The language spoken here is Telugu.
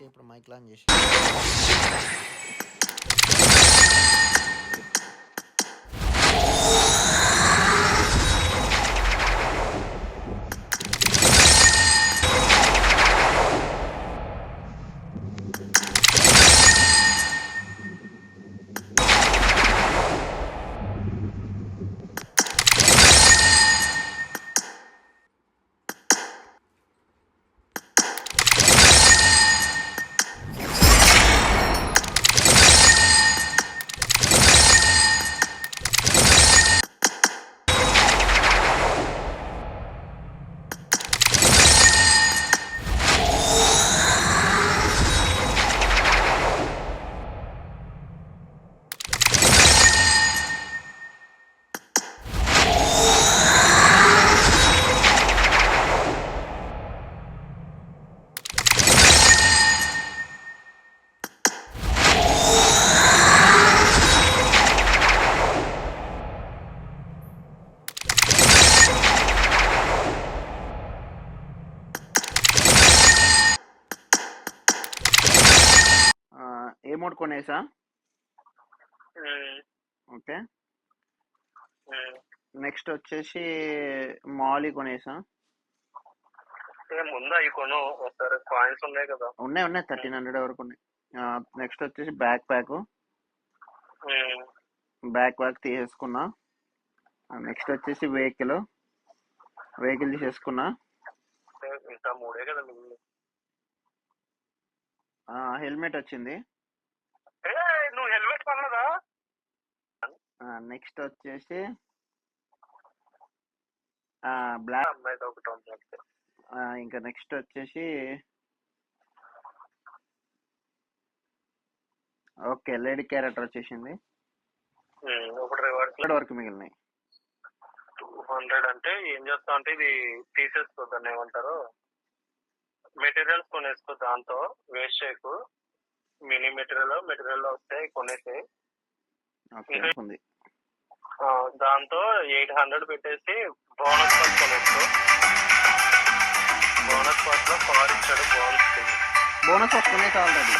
ఇప్పుడు మైక్ లాంచ్ చేసి ఏ మోడ్ కొనేసా. ఓకే, నెక్స్ట్ వచ్చేసి మాలీ కొనేసా. ముందు అవి కొను, ఒకసారి కాయిన్స్ ఉన్నాయి కదా. ఉన్నాయి 1300 వరకు ఉన్నాయి. నెక్స్ట్ వచ్చేసి బ్యాక్ ప్యాక్ తీసేసుకున్నా. నెక్స్ట్ వచ్చేసి వెహికల్ తీసేసుకున్నా. ఇంకా మూడే కదా. హెల్మెట్ వచ్చింది. నువ్వు హెల్మెట్ కొన్నదా? నెక్స్ట్ వచ్చేసి బ్లాక్ అమ్మాయిది ఒకటి ఉంది. ఇంకా నెక్స్ట్ వచ్చేసి ఓకే లేడీ క్యారెక్టర్ వచ్చేసింది. ఒకటి రివార్డ్ వరకు మిగిలినాయి. 200 అంటే ఏం చేస్తా అంటే ఇది తీసేసుకో, దాన్ని ఏమంటారు, మెటీరియల్స్ కొనేసుకో. దాంతో వేస్ట్ చేయకు. మినీ మెటీరియల్ వస్తాయి కొనేసి. దాంతో 800 పెట్టేసి బోనస్ పాస్ కొనేసుకో. బోనస్ పాస్ లో కార్ ఇచ్చాడు. బోనస్ పాస్ కొనేసి ఆల్రెడీ